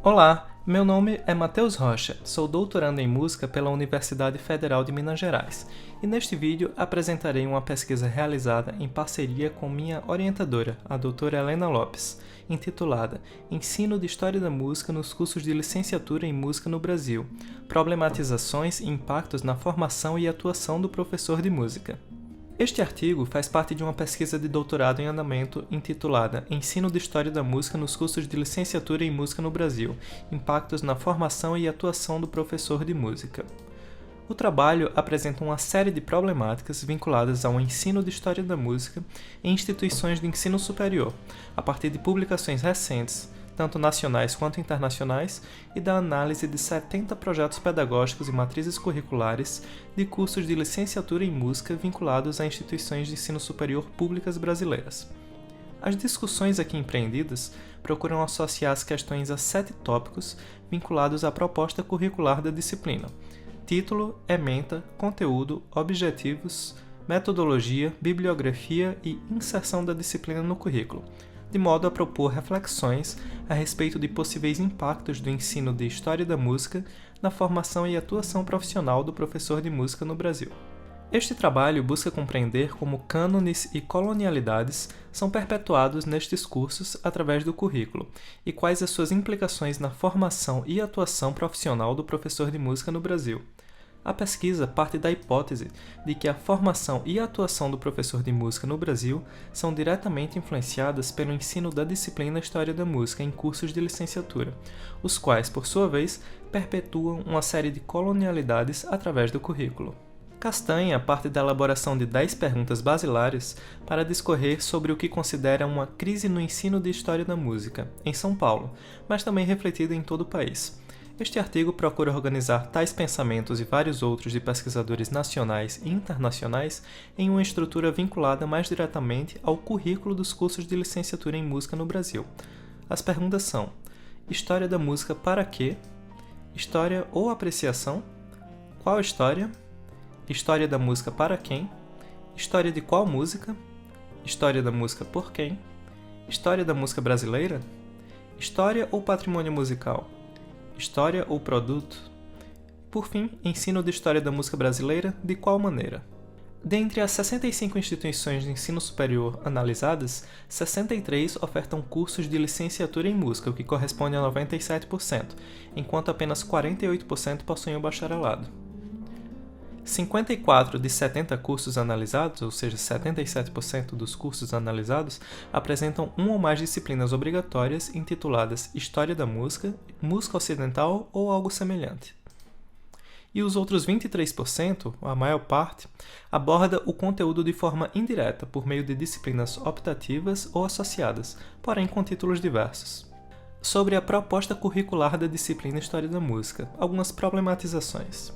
Olá, meu nome é Matheus Rocha, sou doutorando em música pela Universidade Federal de Minas Gerais e neste vídeo apresentarei uma pesquisa realizada em parceria com minha orientadora, a doutora Helena Lopes, intitulada Ensino de História da Música nos cursos de licenciatura em música no Brasil, problematizações e impactos na formação e atuação do professor de música. Este artigo faz parte de uma pesquisa de doutorado em andamento intitulada Ensino de História da Música nos cursos de licenciatura em música no Brasil, impactos na formação e atuação do professor de música. O trabalho apresenta uma série de problemáticas vinculadas ao ensino de história da música em instituições de ensino superior, a partir de publicações recentes, tanto nacionais quanto internacionais, e da análise de 70 projetos pedagógicos e matrizes curriculares de cursos de licenciatura em música vinculados a instituições de ensino superior públicas brasileiras. As discussões aqui empreendidas procuram associar as questões a 7 tópicos vinculados à proposta curricular da disciplina: título, ementa, conteúdo, objetivos, metodologia, bibliografia e inserção da disciplina no currículo, de modo a propor reflexões a respeito de possíveis impactos do ensino de História da Música na formação e atuação profissional do professor de música no Brasil. Este trabalho busca compreender como cânones e colonialidades são perpetuados nestes cursos através do currículo e quais as suas implicações na formação e atuação profissional do professor de música no Brasil. A pesquisa parte da hipótese de que a formação e a atuação do professor de música no Brasil são diretamente influenciadas pelo ensino da disciplina História da Música em cursos de licenciatura, os quais, por sua vez, perpetuam uma série de colonialidades através do currículo. Castanha parte da elaboração de 10 perguntas basilares para discorrer sobre o que considera uma crise no ensino de História da Música, em São Paulo, mas também refletida em todo o país. Este artigo procura organizar tais pensamentos e vários outros de pesquisadores nacionais e internacionais em uma estrutura vinculada mais diretamente ao currículo dos cursos de licenciatura em música no Brasil. As perguntas são: História da música para quê? História ou apreciação? Qual história? História da música para quem? História de qual música? História da música por quem? História da música brasileira? História ou patrimônio musical? História ou produto? Por fim, ensino de história da música brasileira, de qual maneira? Dentre as 65 instituições de ensino superior analisadas, 63 ofertam cursos de licenciatura em música, o que corresponde a 97%, enquanto apenas 48% possuem o bacharelado. 54 de 70 cursos analisados, ou seja, 77% dos cursos analisados, apresentam uma ou mais disciplinas obrigatórias intituladas História da Música, Música Ocidental ou algo semelhante. E os outros 23%, a maior parte, aborda o conteúdo de forma indireta, por meio de disciplinas optativas ou associadas, porém com títulos diversos. Sobre a proposta curricular da disciplina História da Música, algumas problematizações.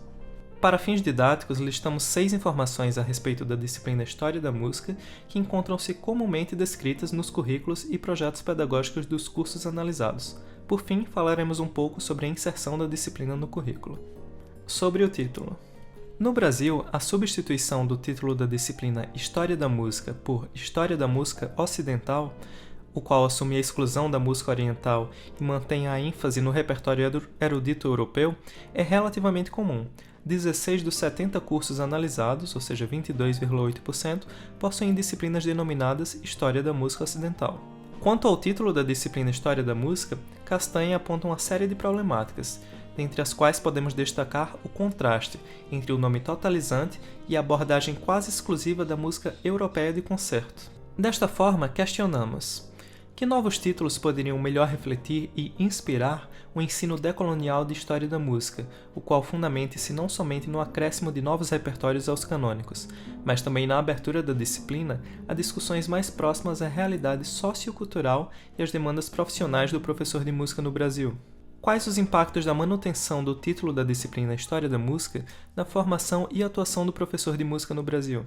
Para fins didáticos, listamos 6 informações a respeito da disciplina História da Música que encontram-se comumente descritas nos currículos e projetos pedagógicos dos cursos analisados. Por fim, falaremos um pouco sobre a inserção da disciplina no currículo. Sobre o título. No Brasil, a substituição do título da disciplina História da Música por História da Música Ocidental, o qual assume a exclusão da música oriental e mantém a ênfase no repertório erudito europeu, é relativamente comum. 16 dos 70 cursos analisados, ou seja, 22,8%, possuem disciplinas denominadas História da Música Ocidental. Quanto ao título da disciplina História da Música, Castanha aponta uma série de problemáticas, dentre as quais podemos destacar o contraste entre o nome totalizante e a abordagem quase exclusiva da música europeia de concerto. Desta forma, questionamos: que novos títulos poderiam melhor refletir e inspirar o ensino decolonial de história da música, o qual fundamente-se não somente no acréscimo de novos repertórios aos canônicos, mas também na abertura da disciplina a discussões mais próximas à realidade sociocultural e às demandas profissionais do professor de música no Brasil? Quais os impactos da manutenção do título da disciplina História da Música na formação e atuação do professor de música no Brasil?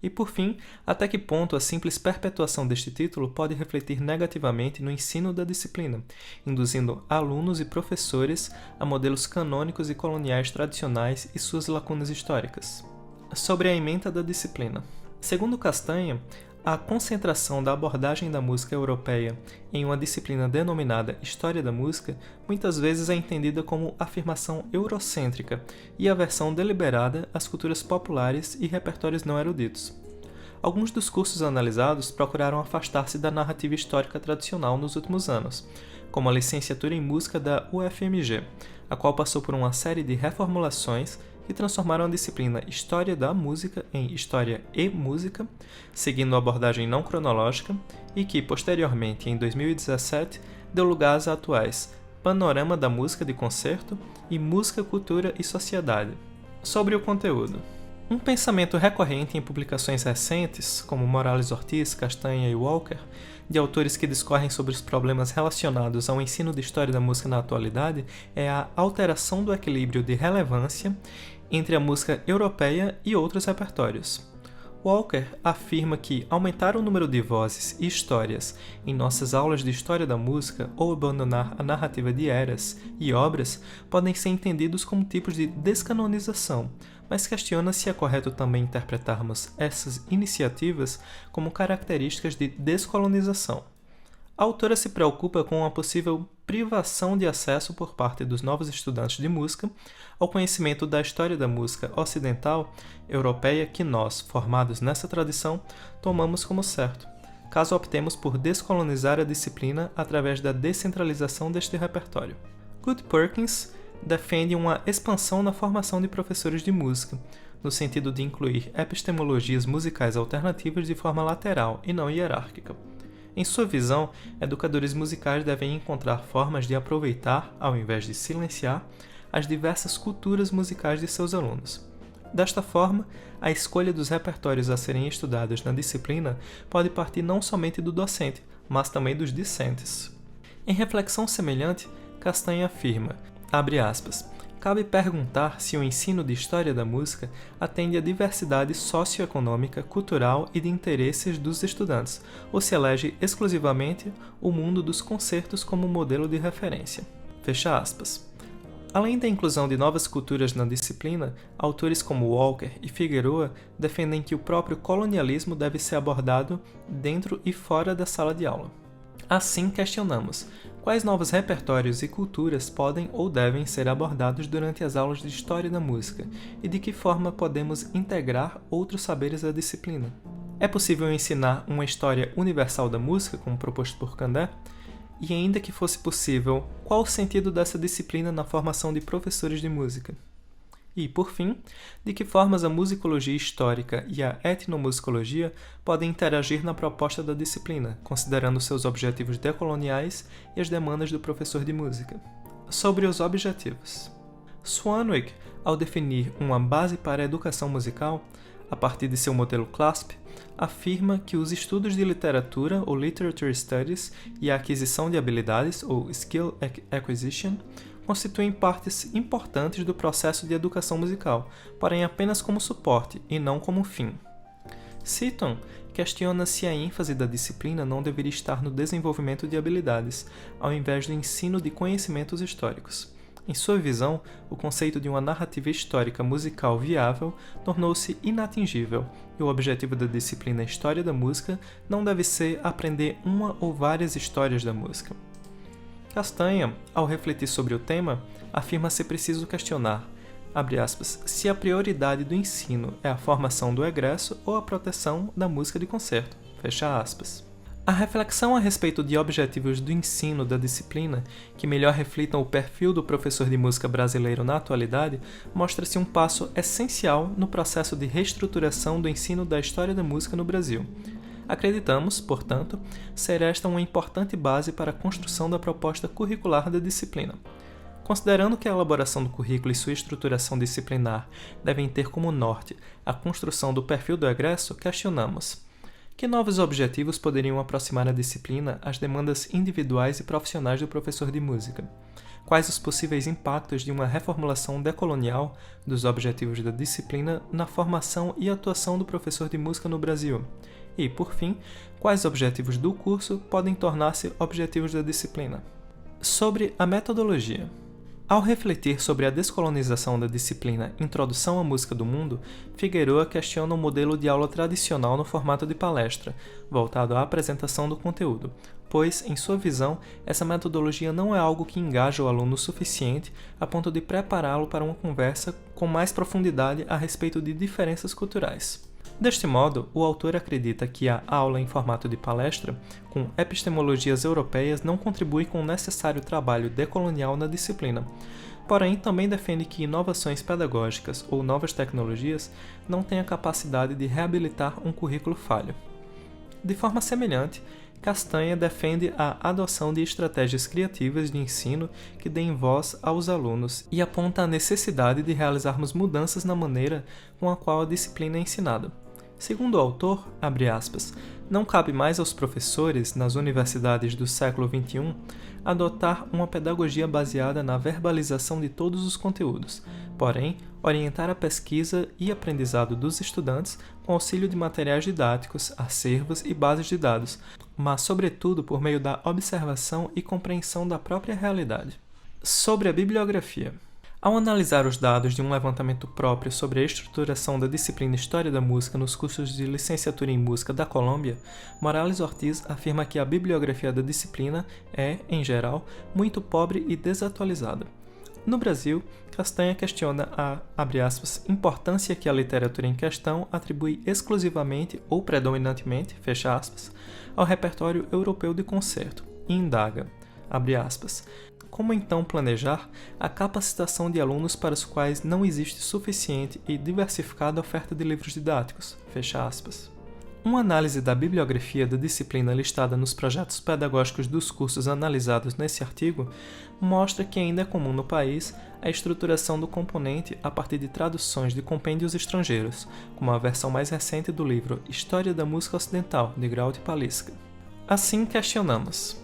E, por fim, até que ponto a simples perpetuação deste título pode refletir negativamente no ensino da disciplina, induzindo alunos e professores a modelos canônicos e coloniais tradicionais e suas lacunas históricas. Sobre a ementa da disciplina. Segundo Castanha, A concentração da abordagem da música europeia em uma disciplina denominada História da Música muitas vezes é entendida como afirmação eurocêntrica e aversão deliberada às culturas populares e repertórios não eruditos. Alguns dos cursos analisados procuraram afastar-se da narrativa histórica tradicional nos últimos anos, como a licenciatura em música da UFMG, a qual passou por uma série de reformulações que transformaram a disciplina História da Música em História e Música, seguindo a abordagem não cronológica, e que, posteriormente, em 2017, deu lugar às atuais Panorama da Música de Concerto e Música, Cultura e Sociedade. Sobre o conteúdo. Um pensamento recorrente em publicações recentes, como Morales Ortiz, Castanha e Walker, de autores que discorrem sobre os problemas relacionados ao ensino de história da música na atualidade, é a alteração do equilíbrio de relevância entre a música europeia e outros repertórios. Walker afirma que aumentar o número de vozes e histórias em nossas aulas de história da música ou abandonar a narrativa de eras e obras podem ser entendidos como tipos de descanonização, mas questiona se é correto também interpretarmos essas iniciativas como características de descolonização. A autora se preocupa com uma possível privação de acesso por parte dos novos estudantes de música ao conhecimento da história da música ocidental europeia que nós, formados nessa tradição, tomamos como certo, caso optemos por descolonizar a disciplina através da descentralização deste repertório. Good Perkins defende uma expansão na formação de professores de música, no sentido de incluir epistemologias musicais alternativas de forma lateral e não hierárquica. Em sua visão, educadores musicais devem encontrar formas de aproveitar, ao invés de silenciar, as diversas culturas musicais de seus alunos. Desta forma, a escolha dos repertórios a serem estudados na disciplina pode partir não somente do docente, mas também dos discentes. Em reflexão semelhante, Castanha afirma, abre aspas, cabe perguntar se o ensino de história da música atende à diversidade socioeconômica, cultural e de interesses dos estudantes, ou se elege exclusivamente o mundo dos concertos como modelo de referência. Fecha aspas. Além da inclusão de novas culturas na disciplina, autores como Walker e Figueroa defendem que o próprio colonialismo deve ser abordado dentro e fora da sala de aula. Assim, questionamos quais novos repertórios e culturas podem ou devem ser abordados durante as aulas de História da Música e de que forma podemos integrar outros saberes à disciplina. É possível ensinar uma história universal da música, como proposto por Candé? E ainda que fosse possível, qual o sentido dessa disciplina na formação de professores de música? E, por fim, de que formas a musicologia histórica e a etnomusicologia podem interagir na proposta da disciplina, considerando seus objetivos decoloniais e as demandas do professor de música. Sobre os objetivos. Swanwick, ao definir uma base para a educação musical, a partir de seu modelo CLASP, afirma que os estudos de literatura ou Literature Studies e a aquisição de habilidades ou Skill Acquisition constituem partes importantes do processo de educação musical, porém apenas como suporte e não como fim. Seaton questiona se a ênfase da disciplina não deveria estar no desenvolvimento de habilidades, ao invés do ensino de conhecimentos históricos. Em sua visão, o conceito de uma narrativa histórica musical viável tornou-se inatingível, e o objetivo da disciplina História da Música não deve ser aprender uma ou várias histórias da música. Castanha, ao refletir sobre o tema, afirma ser preciso questionar, abre aspas, se a prioridade do ensino é a formação do egresso ou a proteção da música de concerto, fecha aspas. A reflexão a respeito de objetivos do ensino da disciplina, que melhor reflitam o perfil do professor de música brasileiro na atualidade, mostra-se um passo essencial no processo de reestruturação do ensino da história da música no Brasil. Acreditamos, portanto, ser esta uma importante base para a construção da proposta curricular da disciplina. Considerando que a elaboração do currículo e sua estruturação disciplinar devem ter como norte a construção do perfil do egresso, questionamos: que novos objetivos poderiam aproximar a disciplina às demandas individuais e profissionais do professor de música? Quais os possíveis impactos de uma reformulação decolonial dos objetivos da disciplina na formação e atuação do professor de música no Brasil? E, por fim, quais objetivos do curso podem tornar-se objetivos da disciplina? Sobre a metodologia. Ao refletir sobre a descolonização da disciplina Introdução à Música do Mundo, Figueroa questiona o modelo de aula tradicional no formato de palestra, voltado à apresentação do conteúdo, pois, em sua visão, essa metodologia não é algo que engaja o aluno o suficiente a ponto de prepará-lo para uma conversa com mais profundidade a respeito de diferenças culturais. Deste modo, o autor acredita que a aula em formato de palestra, com epistemologias europeias, não contribui com o necessário trabalho decolonial na disciplina. Porém, também defende que inovações pedagógicas ou novas tecnologias não têm a capacidade de reabilitar um currículo falho. De forma semelhante, Castanha defende a adoção de estratégias criativas de ensino que deem voz aos alunos e aponta a necessidade de realizarmos mudanças na maneira com a qual a disciplina é ensinada. Segundo o autor, abre aspas, não cabe mais aos professores, nas universidades do século XXI, adotar uma pedagogia baseada na verbalização de todos os conteúdos, porém, orientar a pesquisa e aprendizado dos estudantes com auxílio de materiais didáticos, acervos e bases de dados, mas, sobretudo, por meio da observação e compreensão da própria realidade. Sobre a bibliografia. Ao analisar os dados de um levantamento próprio sobre a estruturação da disciplina História da Música nos cursos de licenciatura em Música da Colômbia, Morales Ortiz afirma que a bibliografia da disciplina é, em geral, muito pobre e desatualizada. No Brasil, Castanha questiona a, abre aspas, importância que a literatura em questão atribui exclusivamente ou predominantemente, fecha aspas, ao repertório europeu de concerto e indaga, abre aspas, como então planejar a capacitação de alunos para os quais não existe suficiente e diversificada oferta de livros didáticos? Fecha aspas. Uma análise da bibliografia da disciplina listada nos projetos pedagógicos dos cursos analisados nesse artigo mostra que ainda é comum no país a estruturação do componente a partir de traduções de compêndios estrangeiros, como a versão mais recente do livro História da Música Ocidental, de Graud Paliska. Assim questionamos: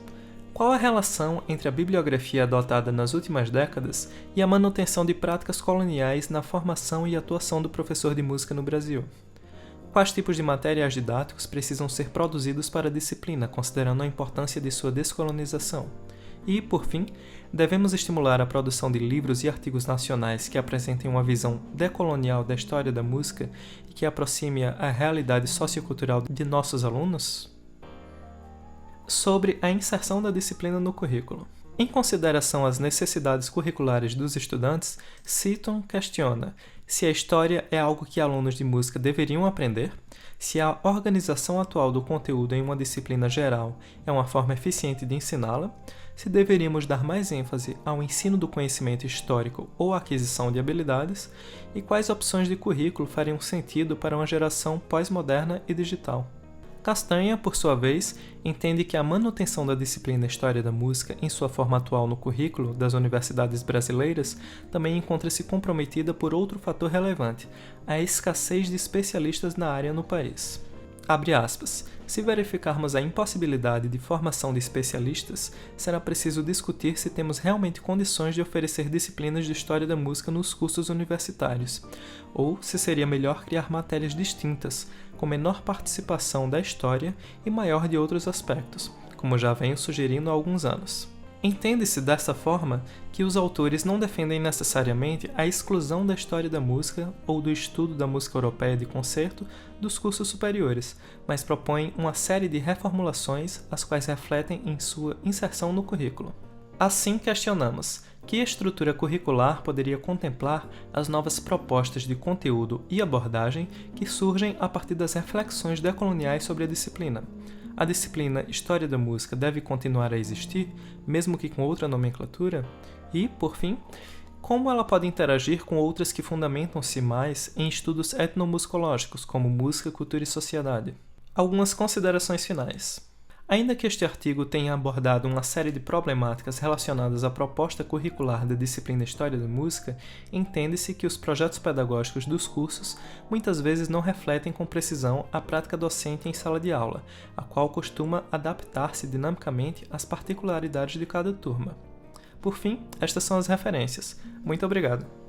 qual a relação entre a bibliografia adotada nas últimas décadas e a manutenção de práticas coloniais na formação e atuação do professor de música no Brasil? Quais tipos de materiais didáticos precisam ser produzidos para a disciplina, considerando a importância de sua descolonização? E, por fim, devemos estimular a produção de livros e artigos nacionais que apresentem uma visão decolonial da história da música e que aproxime a realidade sociocultural de nossos alunos? Sobre a inserção da disciplina no currículo. Em consideração às necessidades curriculares dos estudantes, Seaton questiona se a história é algo que alunos de música deveriam aprender, se a organização atual do conteúdo em uma disciplina geral é uma forma eficiente de ensiná-la, se deveríamos dar mais ênfase ao ensino do conhecimento histórico ou à aquisição de habilidades, e quais opções de currículo fariam sentido para uma geração pós-moderna e digital. Castanha, por sua vez, entende que a manutenção da disciplina História da Música em sua forma atual no currículo das universidades brasileiras também encontra-se comprometida por outro fator relevante, a escassez de especialistas na área no país. Abre aspas. Se verificarmos a impossibilidade de formação de especialistas, será preciso discutir se temos realmente condições de oferecer disciplinas de História da Música nos cursos universitários, ou se seria melhor criar matérias distintas, com menor participação da história e maior de outros aspectos, como já venho sugerindo há alguns anos. Entende-se dessa forma que os autores não defendem necessariamente a exclusão da história da música ou do estudo da música europeia de concerto dos cursos superiores, mas propõem uma série de reformulações as quais refletem em sua inserção no currículo. Assim questionamos: que estrutura curricular poderia contemplar as novas propostas de conteúdo e abordagem que surgem a partir das reflexões decoloniais sobre a disciplina? A disciplina História da Música deve continuar a existir, mesmo que com outra nomenclatura? E, por fim, como ela pode interagir com outras que fundamentam-se mais em estudos etnomusicológicos, como música, cultura e sociedade? Algumas considerações finais. Ainda que este artigo tenha abordado uma série de problemáticas relacionadas à proposta curricular da disciplina História da Música, entende-se que os projetos pedagógicos dos cursos muitas vezes não refletem com precisão a prática docente em sala de aula, a qual costuma adaptar-se dinamicamente às particularidades de cada turma. Por fim, estas são as referências. Muito obrigado!